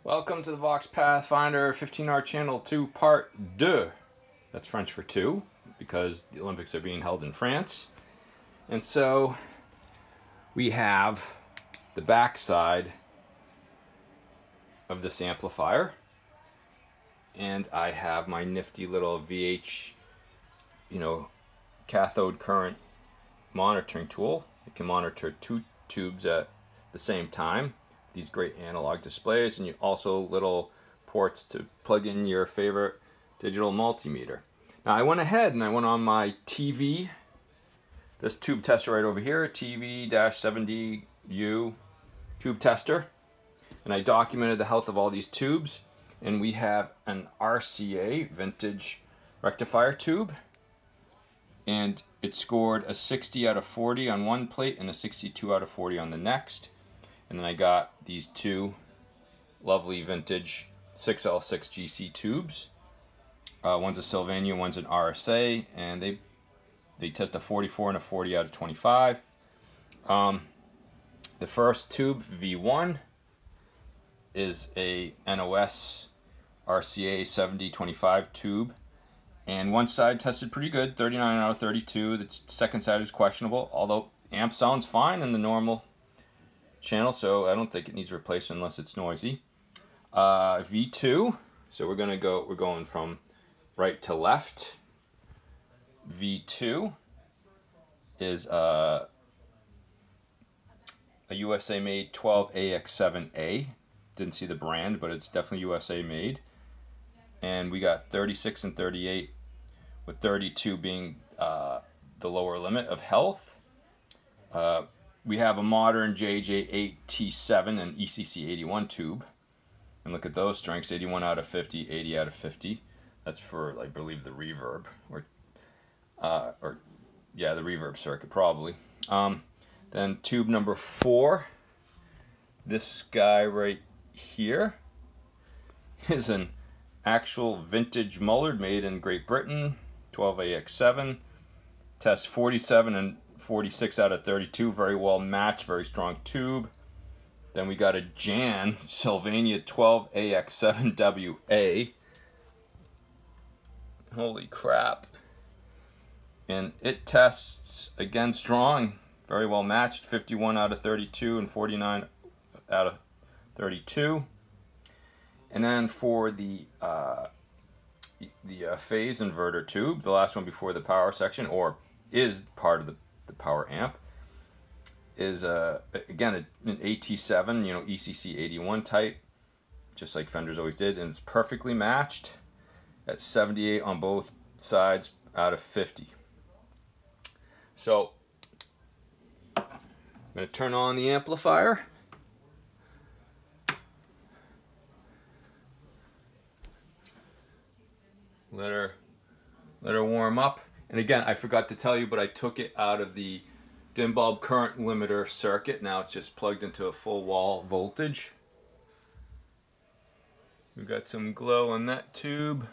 Welcome to the Vox Pathfinder 15R Channel 2 Part 2. That's French for 2 because the Olympics are being held in France. And so we have the back side of this amplifier. And I have my nifty little VH, cathode current monitoring tool. It can monitor two tubes at the same time. These great analog displays, and you also little ports to plug in your favorite digital multimeter. Now I went ahead and I went on my TV, this tube tester right over here, TV-7DU tube tester, and I documented the health of all these tubes. And we have an RCA vintage rectifier tube, and it scored a 60 out of 40 on one plate and a 62 out of 40 on the next. And then I got these two lovely vintage 6L6 GC tubes. One's a Sylvania, one's an RSA, and they test a 44 and a 40 out of 25. The first tube, V1, is a NOS RCA 7025 tube, and one side tested pretty good, 39 out of 32. The second side is questionable, although amp sounds fine in the normal channel, so I don't think it needs replacement unless it's noisy. V2, so we're going from right to left. V2 is a USA made 12AX7A. Didn't see the brand, but it's definitely USA made. And we got 36 and 38, with 32 being the lower limit of health. We have a modern JJ8T7 and ECC81 tube. And look at those strengths, 81 out of 50, 80 out of 50. That's for, I believe, the reverb. Yeah, the reverb circuit, probably. Then tube number 4, this guy right here, is an actual vintage Mullard made in Great Britain, 12AX7. Test 47 and 46 out of 32, very well matched, very strong tube. Then we got a Jan Sylvania 12AX7WA. Holy crap. And it tests, again, strong, very well matched, 51 out of 32 and 49 out of 32. And then for the phase inverter tube, the last one before the power section, or is part of the power amp, is again an AT7, ECC81 type, just like Fender's always did, and it's perfectly matched at 78 on both sides out of 50. So I'm going to turn on the amplifier. Let her warm up. And again, I forgot to tell you, but I took it out of the dim bulb current limiter circuit. Now it's just plugged into a full wall voltage. We've got some glow on that tube.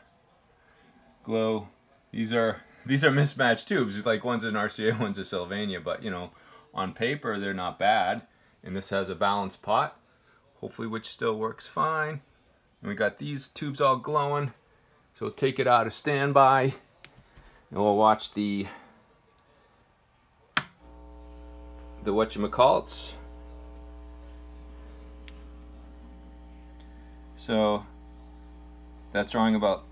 Glow. These are mismatched tubes. Like, one's an RCA, one's a Sylvania, but on paper they're not bad. And this has a balance pot, hopefully, which still works fine. And we got these tubes all glowing. So we'll take it out of standby, and we'll watch the whatchamacallits. So that's drawing about,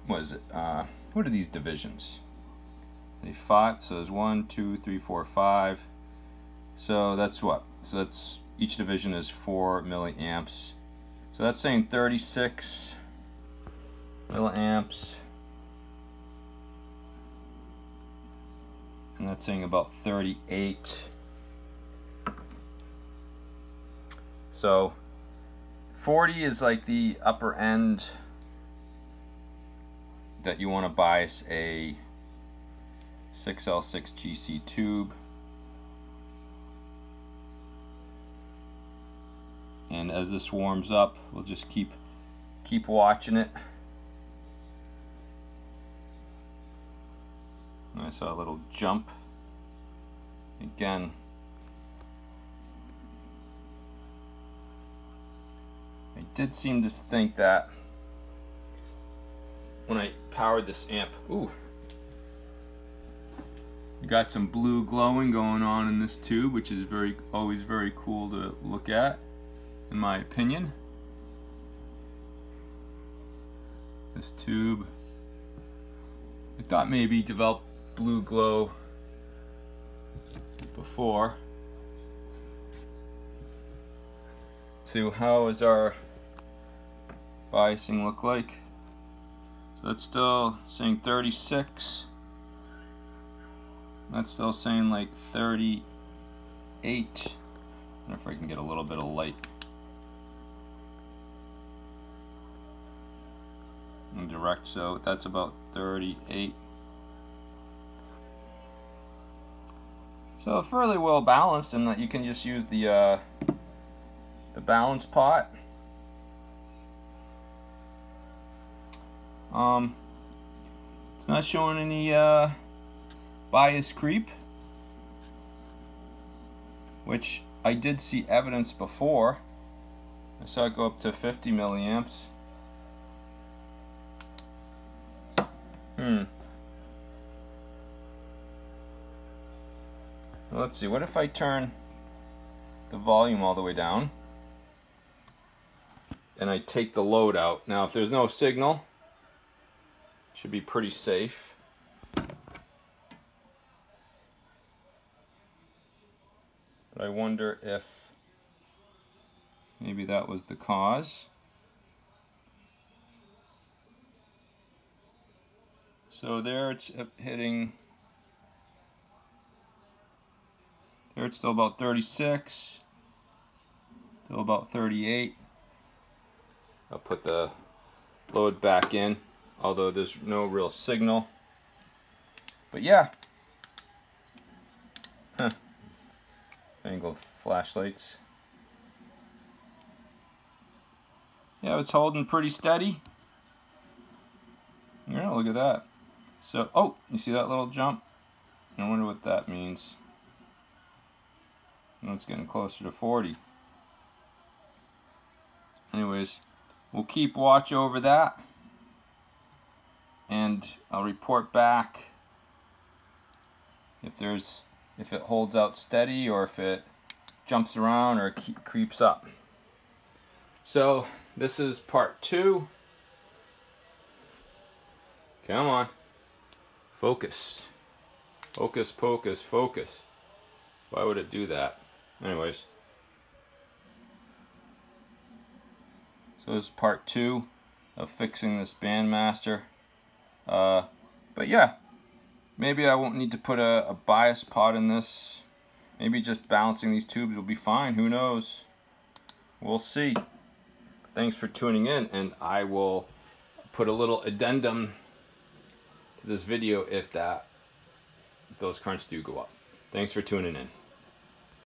what is it? What are these divisions? They 5, so there's 1, 2, 3, 4, 5. So that's what? So that's, each division is 4 milliamps. So that's saying 36 milliamps, and that's saying about 38. So 40 is like the upper end that you want to bias a 6L6 GC tube. And as this warms up, we'll just keep watching it. I saw a little jump. Again, I did seem to think that when I powered this amp, ooh, you got some blue glowing going on in this tube, which is always very cool to look at, in my opinion. This tube, I thought maybe developed blue glow before. So how is our biasing look like? So that's still saying 36. That's still saying like 38. I wonder if I can get a little bit of light and direct. So that's about 38. So fairly well balanced, and you can just use the balance pot. It's not showing any bias creep, which I did see evidence before. I saw it go up to 50 milliamps. Let's see, what if I turn the volume all the way down and I take the load out? Now if there's no signal, it should be pretty safe. But I wonder if maybe that was the cause. So there it's hitting, there it's still about 36, still about 38. I'll put the load back in, although there's no real signal. But yeah. Angle flashlights. Yeah, it's holding pretty steady. Yeah, look at that. So, oh, you see that little jump? I wonder what that means. And it's getting closer to 40. Anyways, we'll keep watch over that, and I'll report back if it holds out steady or if it jumps around or creeps up. So this is part 2. Come on. Focus. Focus, focus, focus. Why would it do that? Anyways. So this is part 2 of fixing this Bandmaster. But yeah, maybe I won't need to put a bias pot in this. Maybe just balancing these tubes will be fine. Who knows? We'll see. Thanks for tuning in, and I will put a little addendum to this video if those crunch do go up. Thanks for tuning in.